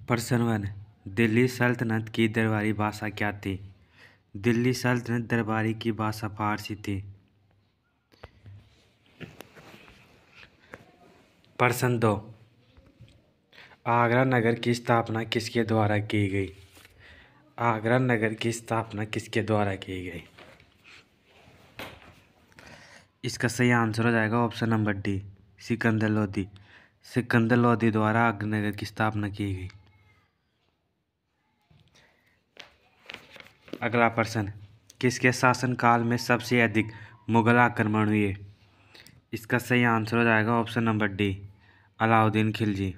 प्रश्न 1। दिल्ली सल्तनत की दरबारी भाषा क्या थी? दिल्ली सल्तनत दरबारी की भाषा फारसी थी। प्रश्न 2। आगरा नगर की स्थापना किसके द्वारा की गई? आगरा नगर की स्थापना किसके द्वारा की गई? इसका सही आंसर हो जाएगा option number D, Sikandar Lodi. Sikandar Lodi द्वारा आगरा नगर की स्थापना की गई। अगला प्रश्न। किसके शासनकाल में सबसे अधिक मुगल आक्रमण हुए? इसका सही आंसर हो जाएगा option number D, Alauddin Khilji.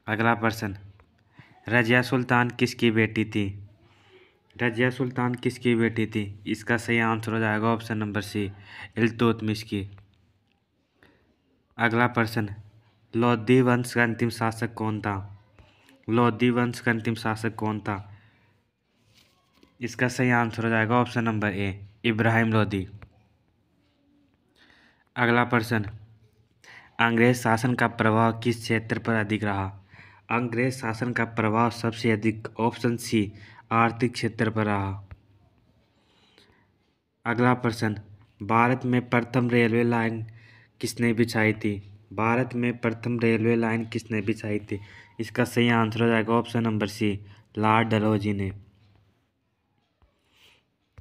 अगला प्रश्न। रजिया सुल्तान किसकी बेटी थी? रजिया सुल्तान किसकी बेटी थी? इसका सही आंसर हो जाएगा ऑप्शन नंबर सी, इल्तुतमिश की। अगला प्रश्न। लोधी वंश का अंतिम शासक कौन था? लोधी वंश का अंतिम शासक कौन था? इसका सही आंसर हो जाएगा ऑप्शन नंबर ए, इब्राहिम लोधी। अगला प्रश्न। अंग्रेज शासन का प्रभाव किस क्षेत्र पर अधिक रहा? अंग्रेज शासन का प्रभाव सबसे अधिक ऑप्शन सी, आर्थिक क्षेत्र पर रहा। अगला प्रश्न। भारत में प्रथम रेलवे लाइन किसने बिछाई थी? भारत में प्रथम रेलवे लाइन किसने बिछाई थी? इसका सही आंसर हो जाएगा option number C, Lord Dalhousie ने।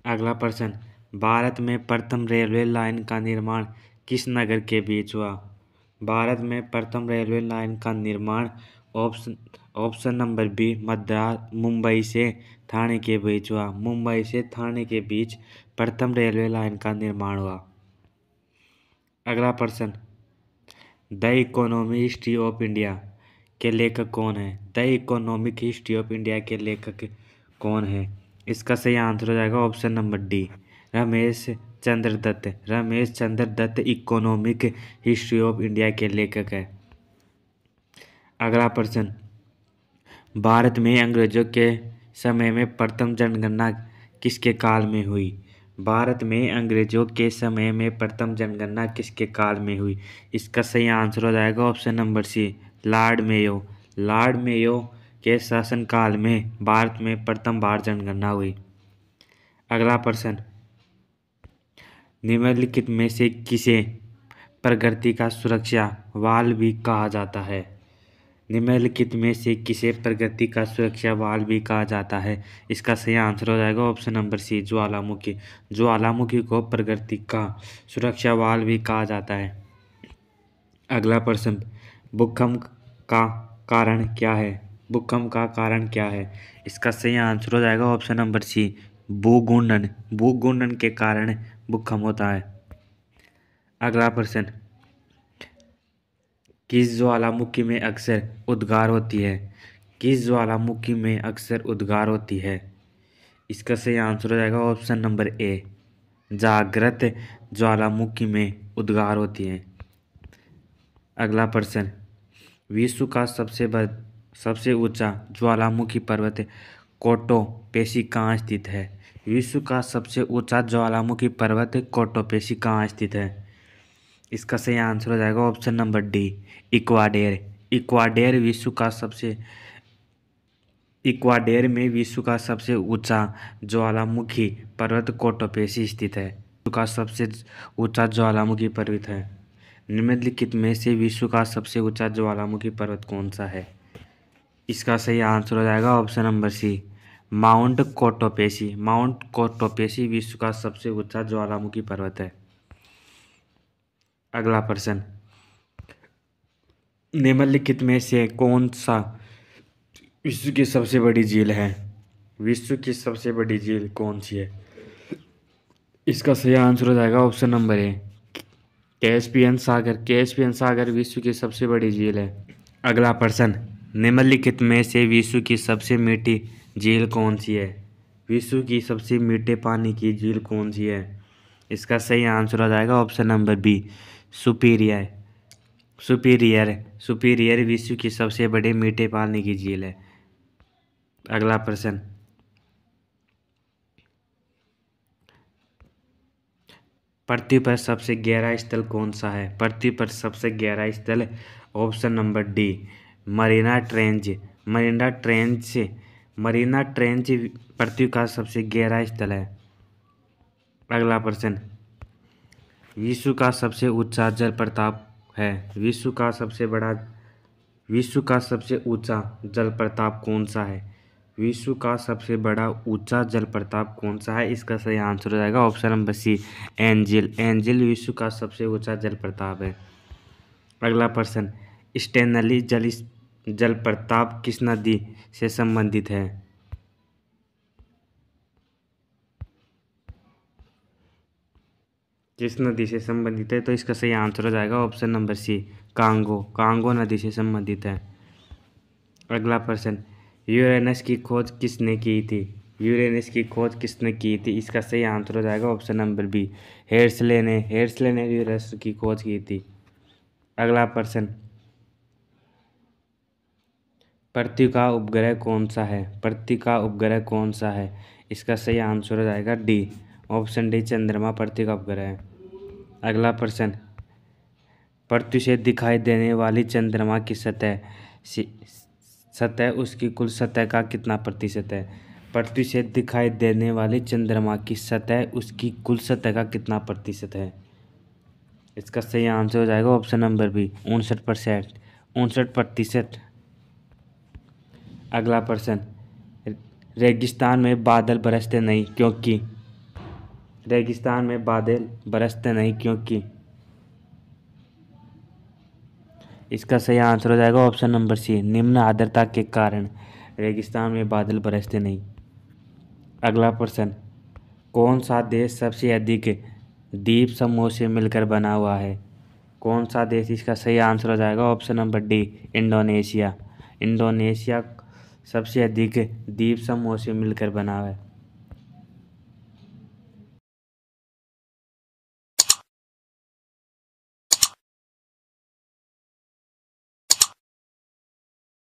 अगला प्रश्न। भारत में प्रथम रेलवे लाइन का निर्माण किस नगर के बीच हुआ? भारत में प्रथम रेलवे लाइन का निर्माण option number B, Madras Mumbai से ठाणे के बीच हुआ। मुंबई से ठाणे के बीच प्रथम रेलवे लाइन का निर्माण हुआ। अगला प्रश्न। The economic history of India के लेखक कौन है? The economic history of India के लेखक कौन है? इसका सही आंसर हो जाएगा option number D, Ramesh Chandra Dutt. Ramesh Chandra Dutt economic history of India के लेखक है। अगला प्रश्न। भारत में अंग्रेजों के समय में प्रथम जनगणना किसके काल में हुई? भारत में अंग्रेजों के समय में प्रथम जनगणना किसके काल में हुई? इसका सही आंसर हो जाएगा option number C, Lord Mayo. Lord Mayo के शासनकाल में भारत में प्रथम बार जनगणना हुई। अगला प्रश्न। निम्नलिखित में से किसे प्रगति का सुरक्षा वाल भी कहा जाता है? निम्नलिखित में से किसे प्रगति का सुरक्षा वाल भी कहा जाता है? इसका सही आंसर हो जाएगा ऑप्शन नंबर सी, ज्वालामुखी। ज्वालामुखी को प्रगति का सुरक्षा वाल भी कहा जाता है। अगला प्रश्न। भूकंप का कारण क्या है? भूकंप का कारण क्या है? इसका सही आंसर हो जाएगा ऑप्शन नंबर सी, भूघूर्णन। भूघूर्णन के कारण भूकंप होता है। अगला प्रश्न। किस ज्वालामुखी में अक्सर उद्गार होती है? किस ज्वालामुखी में अक्सर उद्गार होती है? इसका सही आंसर हो जाएगा ऑप्शन नंबर ए, जागृत ज्वालामुखी में उद्गार होती है। अगला प्रश्न। विश्व का सबसे ऊंचा ज्वालामुखी पर्वत कोटोपेशी कहाँ स्थित है? विश्व का सबसे ऊंचा ज्वालामुखी पर्वत कोटोपेशी कहाँ स्थित है? इसका सही आंसर हो जाएगा option number D, Ecuador. Ecuador में विश्व का सबसे ऊंचा ज्वालामुखी पर्वत कोटोपेशी स्थित है। विश्व का सबसे ऊंचा ज्वालामुखी पर्वत है। निम्नलिखित में से विश्व का सबसे ऊंचा ज्वालामुखी पर्वत कौन सा है? इसका सही आंसर हो जाएगा option number C, Mount Cotopaxi. Mount Cotopaxi विश्व का सबसे ऊंचा ज्वालामुखी पर्वत है। अगला प्रश्न। निम्नलिखित में से कौन सा विश्व की सबसे बड़ी झील है? विश्व की सबसे बड़ी झील कौन सी है? इसका सही आंसर हो जाएगा ऑप्शन नंबर ए, कैस्पियन सागर। कैस्पियन सागर विश्व की सबसे बड़ी झील है। अगला प्रश्न। निम्नलिखित में से विश्व की सबसे मीठी झील कौन सी है? विश्व की सबसे मीठे पानी की झील कौन सी है? इसका सही आंसर हो जाएगा option number B, superior. Superior विश्व की सबसे बड़े मीठे पानी की झील है। अगला प्रश्न। पृथ्वी पर सबसे गहरा स्थल कौन सा है? पृथ्वी पर सबसे गहरा स्थल option number D, Mariana trench. Mariana trench Mariana trench पृथ्वी का सबसे गहरा स्थल है। अगला प्रश्न, विश्व का सबसे ऊंचा जलप्रपात है। विश्व का सबसे ऊंचा जलप्रपात कौन सा है? विश्व का सबसे बड़ा ऊंचा जलप्रपात कौन सा है? इसका सही आंसर हो जाएगा option number C, angel. Angel विश्व का सबसे ऊंचा जलप्रपात है। अगला प्रश्न, स्टेनली जलप्रपात किस नदी से संबंधित है? किस नदी से संबंधित है? तो इसका सही आंसर हो जाएगा option number C, Congo. Congo नदी से संबंधित है। अगला प्रश्न, यूरेनस की खोज किसने की थी? यूरेनस की खोज किसने की थी? इसका सही आंसर हो जाएगा ऑप्शन नंबर बी, हेर्सले ने यूरेनस की खोज की थी। अगला प्रश्न, पृथ्वी का उपग्रह कौन सा है? पृथ्वी का उपग्रह कौन सा है? इसका सही आंसर हो जाएगा डी, ऑप्शन डी, चंद्रमा पृथ्वी का उपग्रह है। अगला प्रश्न, पृथ्वी से दिखाई देने वाली चंद्रमा की सतह उसकी कुल सतह का कितना प्रतिशत है? पृथ्वी से दिखाई देने वाली चंद्रमा की सतह उसकी कुल सतह का कितना प्रतिशत है? इसका सही आंसर हो जाएगा ऑप्शन नंबर बी, 59%। अगला प्रश्न, रेगिस्तान में बादल बरसते नहीं क्योंकि? रेगिस्तान में बादल बरसते नहीं क्योंकि? इसका सही आंसर हो जाएगा ऑप्शन नंबर सी, निम्न आर्द्रता के कारण रेगिस्तान में बादल बरसते नहीं। अगला प्रश्न, कौन सा देश सबसे अधिक द्वीप समूह से मिलकर बना हुआ है? कौन सा देश? इसका सही आंसर हो जाएगा option number D, Indonesia. Indonesia सबसे अधिक द्वीप समूह से मिलकर बना हुआ है।